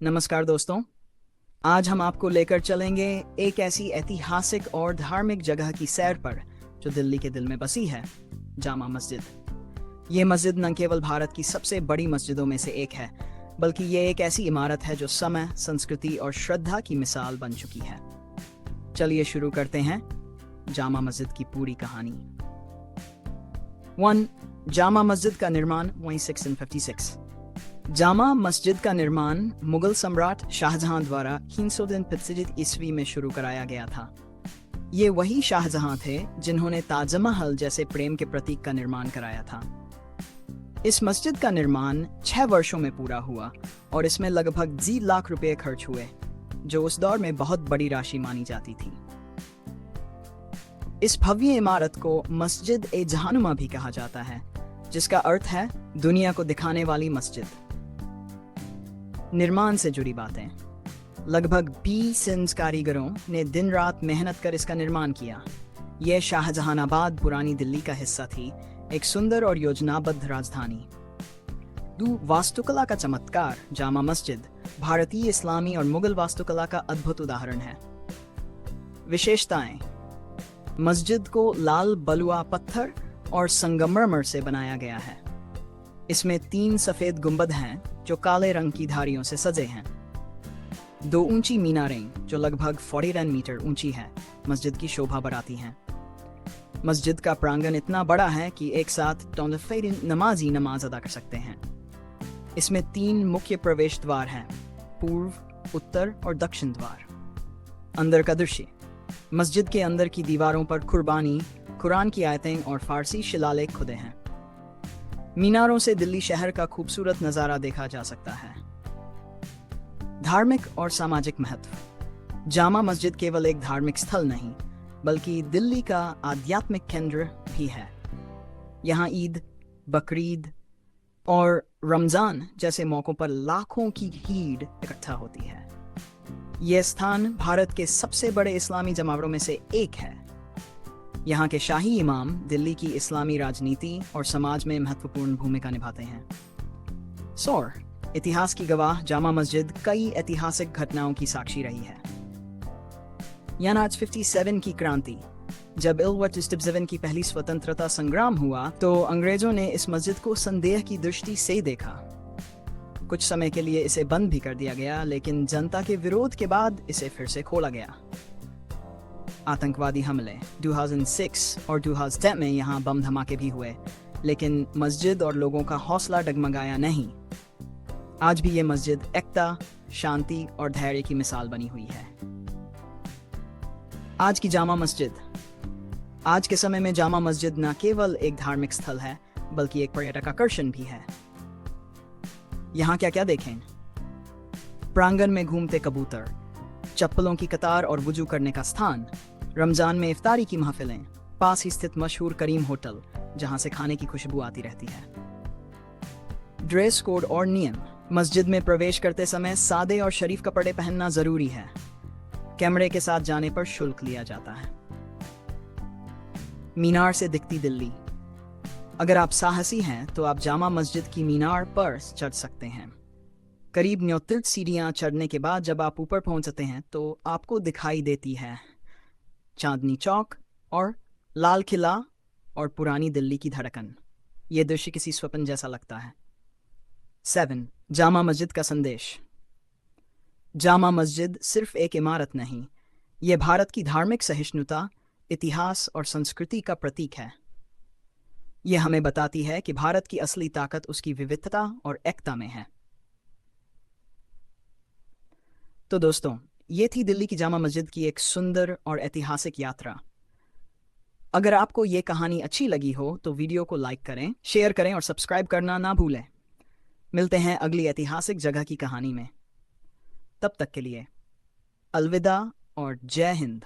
नमस्कार दोस्तों। आज हम आपको लेकर चलेंगे एक ऐसी ऐतिहासिक और धार्मिक जगह की सैर पर जो दिल्ली के दिल में बसी है, जामा मस्जिद। ये मस्जिद न केवल भारत की सबसे बड़ी मस्जिदों में से एक है, बल्कि ये एक ऐसी इमारत है जो समय, संस्कृति और श्रद्धा की मिसाल बन चुकी है। चलिए शुरू करते हैं जामा मस्जिद की पूरी कहानी। 1. जामा मस्जिद का निर्माण 1656। जामा मस्जिद का निर्माण मुगल सम्राट शाहजहां द्वारा 353 ईस्वी में शुरू कराया गया था। ये वही शाहजहां थे जिन्होंने ताजमहल जैसे प्रेम के प्रतीक का निर्माण कराया था। इस मस्जिद का निर्माण 6 वर्षों में पूरा हुआ और इसमें लगभग 10 लाख रुपए खर्च हुए, जो उस दौर में बहुत बड़ी राशि मानी जाती थी। इस भव्य इमारत को मस्जिद ए जहानुमा भी कहा जाता है, जिसका अर्थ है दुनिया को दिखाने वाली मस्जिद। निर्माण से जुड़ी बातें। लगभग 20 कारीगरों ने दिन रात मेहनत कर इसका निर्माण किया। यह शाहजहानाबाद पुरानी दिल्ली का हिस्सा थी, एक सुंदर और योजनाबद्ध राजधानी। 2. वास्तुकला का चमत्कार। जामा मस्जिद भारतीय, इस्लामी और मुगल वास्तुकला का अद्भुत उदाहरण है। विशेषताएं। मस्जिद को लाल बलुआ पत्थर और संगमरमर से बनाया गया है। इसमें 3 सफेद गुंबद हैं जो काले रंग की धारियों से सजे हैं। 2 ऊंची मीनारें जो लगभग 49 मीटर ऊंची है, मस्जिद की शोभा बढ़ाती हैं। मस्जिद का प्रांगण इतना बड़ा है कि एक साथ नमाजी नमाज अदा कर सकते हैं। इसमें 3 मुख्य प्रवेश द्वार हैं, पूर्व, उत्तर और दक्षिण द्वार। अंदर का दृश्य। मस्जिद के अंदर की दीवारों पर कुर्बानी, कुरान की आयतें और फारसी शिलालेख खुदे हैं। मीनारों से दिल्ली शहर का खूबसूरत नजारा देखा जा सकता है। धार्मिक और सामाजिक महत्व। जामा मस्जिद केवल एक धार्मिक स्थल नहीं, बल्कि दिल्ली का आध्यात्मिक केंद्र भी है। यहाँ ईद, बकरीद और रमजान जैसे मौकों पर लाखों की भीड़ इकट्ठा होती है। यह स्थान भारत के सबसे बड़े इस्लामी जमावड़ों में से एक है। यहाँ के शाही इमाम दिल्ली की इस्लामी राजनीति और समाज में महत्वपूर्ण भूमिका निभाते हैं। सौर इतिहास की गवाह जामा मस्जिद कई ऐतिहासिक घटनाओं की साक्षी रही है। यानाज 57 की क्रांति। जब 1857 की पहली स्वतंत्रता संग्राम हुआ तो अंग्रेजों ने इस मस्जिद को संदेह की दृष्टि से देखा। कुछ समय के लिए इसे बंद भी कर दिया गया, लेकिन जनता के विरोध के बाद इसे फिर से खोला गया। आतंकवादी हमले। 2006 और 2010 में यहाँ बम धमाके भी हुए, लेकिन मस्जिद और लोगों का हौसला डगमगाया नहीं। आज भी ये मस्जिद एकता, शांति और धैर्य की मिसाल बनी हुई है। आज की जामा मस्जिद। आज के समय में जामा मस्जिद न केवल एक धार्मिक स्थल है, बल्कि एक पर्यटक आकर्षण भी है। यहाँ क्या क्या देखें। प्रांगण में घूमते कबूतर, चप्पलों की कतार और वुजू करने का स्थान, रमजान में इफ्तारी की महफिलें, पास ही स्थित मशहूर करीम होटल जहां से खाने की खुशबू आती रहती है। ड्रेस कोड और नियम। मस्जिद में प्रवेश करते समय सादे और शरीफ कपड़े पहनना जरूरी है। कैमरे के साथ जाने पर शुल्क लिया जाता है। मीनार से दिखती दिल्ली। अगर आप साहसी हैं तो आप जामा मस्जिद की मीनार पर चढ़ सकते हैं। करीब 39 सीढ़ियां चढ़ने के बाद जब आप ऊपर पहुंचते हैं तो आपको दिखाई देती है चांदनी चौक और लाल किला और पुरानी दिल्ली की धड़कन। यह दृश्य किसी स्वप्न जैसा लगता है। 7. जामा मस्जिद का संदेश। जामा मस्जिद सिर्फ एक इमारत नहीं, यह भारत की धार्मिक सहिष्णुता, इतिहास और संस्कृति का प्रतीक है। यह हमें बताती है कि भारत की असली ताकत उसकी विविधता और एकता में है। तो दोस्तों, ये थी दिल्ली की जामा मस्जिद की एक सुंदर और ऐतिहासिक यात्रा। अगर आपको ये कहानी अच्छी लगी हो तो वीडियो को लाइक करें, शेयर करें और सब्सक्राइब करना ना भूलें। मिलते हैं अगली ऐतिहासिक जगह की कहानी में। तब तक के लिए अलविदा और जय हिंद।